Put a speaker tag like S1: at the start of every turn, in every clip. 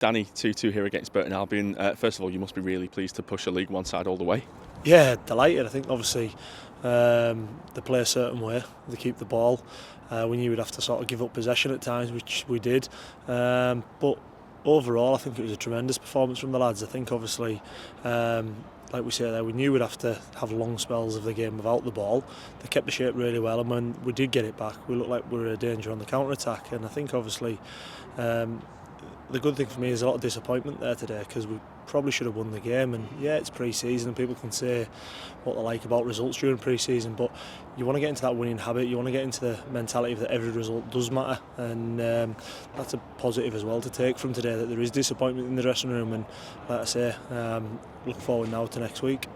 S1: Danny, 2-2 here against Burton Albion. First of all, you must be really pleased to push a League One side all the way.
S2: Yeah, delighted. I think obviously they play a certain way. They keep the ball. We knew we'd have to sort of give up possession at times, which we did. But overall, I think it was a tremendous performance from the lads. I think obviously, like we say there, we knew we'd have to have long spells of the game without the ball. They kept the shape really well, and when we did get it back, we looked like we were a danger on the counter-attack. And I think obviously the good thing for me is a lot of disappointment there today, because we probably should have won the game. And yeah, it's pre-season and people can say what they like about results during pre-season, but you want to get into that winning habit. You want to get into the mentality that every result does matter, and that's a positive as well to take from today, that there is disappointment in the dressing room. And like I say, look forward now to next week.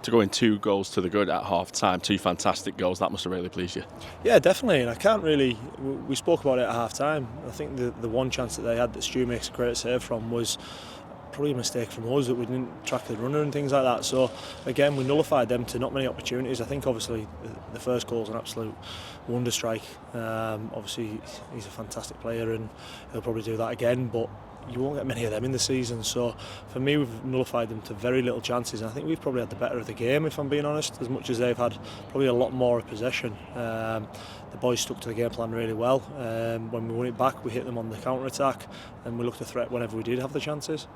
S1: To go in 2 goals to the good at half time, 2 fantastic goals, that must have really pleased you.
S2: Yeah, definitely. And I can't really, we spoke about it at half time. I think the one chance that they had that Stu makes a great save from was probably a mistake from us, that we didn't track the runner and things like that. So again, we nullified them to not many opportunities. I think obviously the first goal is an absolute wonder strike. Obviously he's a fantastic player and he'll probably do that again, but you won't get many of them in the season. So for me, we've nullified them to very little chances, and I think we've probably had the better of the game, if I'm being honest, as much as they've had probably a lot more of possession. The boys stuck to the game plan really well. When we won it back, we hit them on the counter-attack, and we looked a threat whenever we did have the chances.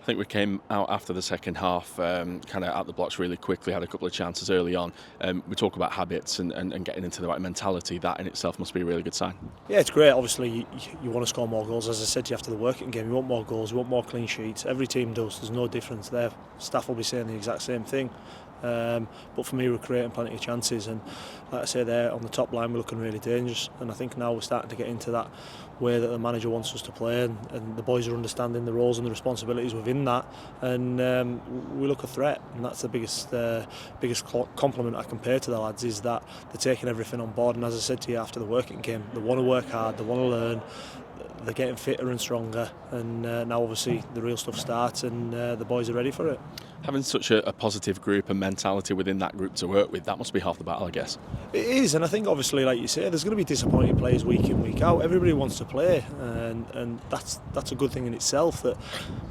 S1: I think we came out after the second half, kind of out the blocks really quickly, had a couple of chances early on. We talk about habits and getting into the right mentality. That in itself must be a really good sign.
S2: Yeah, it's great. Obviously, you want to score more goals. As I said to you after the working game, you want more goals, you want more clean sheets. Every team does. There's no difference there. Staff will be saying the exact same thing. But for me, we're creating plenty of chances, and like I say there, on the top line we're looking really dangerous, and I think now we're starting to get into that way that the manager wants us to play, and the boys are understanding the roles and the responsibilities within that, and we look a threat, and that's the biggest compliment I can pay to the lads, is that they're taking everything on board. And as I said to you after the working game, they want to work hard, they want to learn, they're getting fitter and stronger, and now obviously the real stuff starts, and the boys are ready for it.
S1: Having such a positive group and mentality within that group to work with, that must be half the battle, I guess.
S2: It is, and I think obviously, like you say, there's going to be disappointed players week in, week out. Everybody wants to play, and that's a good thing in itself, that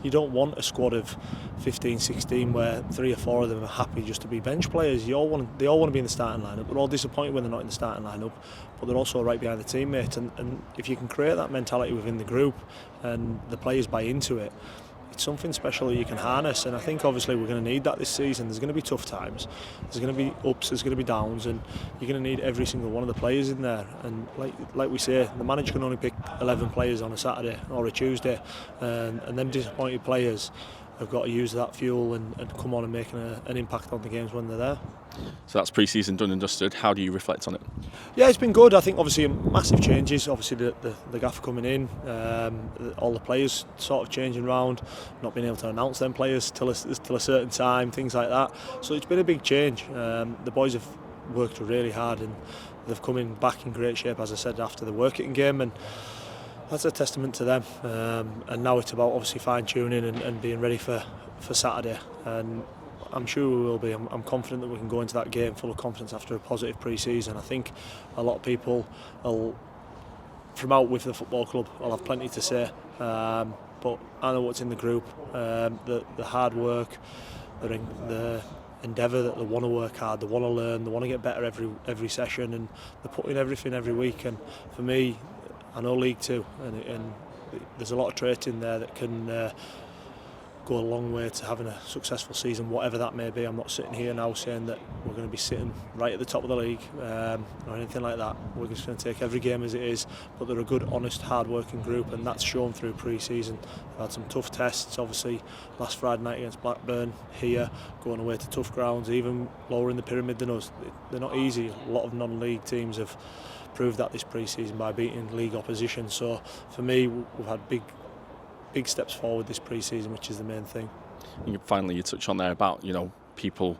S2: you don't want a squad of 15, 16 where 3 or 4 of them are happy just to be bench players. They all want to be in the starting lineup. They're all disappointed when they're not in the starting lineup, but they're also right behind the teammates. And if you can create that mentality within the group and the players buy into it, it's something special that you can harness. And I think obviously we're going to need that this season. There's going to be tough times, there's going to be ups, there's going to be downs, and you're going to need every single one of the players in there. And like we say, the manager can only pick 11 players on a Saturday or a Tuesday, and them disappointed players have got to use that fuel and come on and make an impact on the games when they're there.
S1: So that's pre-season done and dusted. How do you reflect on it?
S2: Yeah, it's been good. I think obviously massive changes. Obviously the gaffer coming in, all the players sort of changing around, not being able to announce them players till a certain time, things like that. So it's been a big change. The boys have worked really hard, and they've come in back in great shape, as I said, after the working game, and that's a testament to them. And now it's about obviously fine-tuning and being ready for Saturday, and I'm sure we will be. I'm confident that we can go into that game full of confidence after a positive pre-season. I think a lot of people from out with the football club will have plenty to say, but I know what's in the group, the hard work, the endeavour, that they want to work hard, they want to learn, they want to get better every session, and they put in everything every week. And for me, I know League Two, and there's a lot of traits in there that can go a long way to having a successful season, whatever that may be. I'm not sitting here now saying that we're going to be sitting right at the top of the league or anything like that. We're just going to take every game as it is, but they're a good, honest, hard-working group, and that's shown through pre-season. They've had some tough tests, obviously last Friday night against Blackburn, here, going away to tough grounds, even lower in the pyramid than us. They're not easy. A lot of non-league teams have proved that this pre-season by beating league opposition. So for me, we've had big steps forward this pre-season, which is the main thing.
S1: And finally, you touch on there about people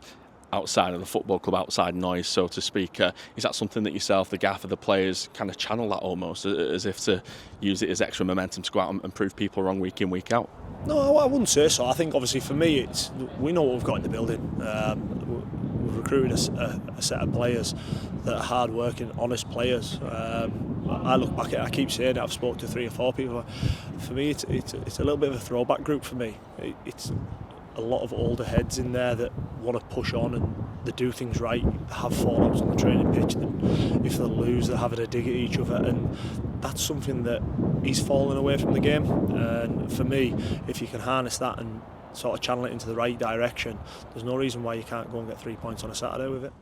S1: outside of the football club, outside noise, so to speak. Is that something that yourself, the gaffer, the players kind of channel that almost as if to use it as extra momentum to go out and prove people wrong week in, week out?
S2: No, I wouldn't say so. I think obviously for me, we know what we've got in the building. we've recruited a set of players that are hard-working, honest players. I look back at it, I keep saying it, I've spoken to 3 or 4 people. For me, it's a little bit of a throwback group for me. It's a lot of older heads in there that want to push on and they do things right, have fallouts on the training pitch, and if they lose they're having a dig at each other, and that's something that he's fallen away from the game. And for me, if you can harness that and sort of channel it into the right direction, there's no reason why you can't go and get 3 points on a Saturday with it.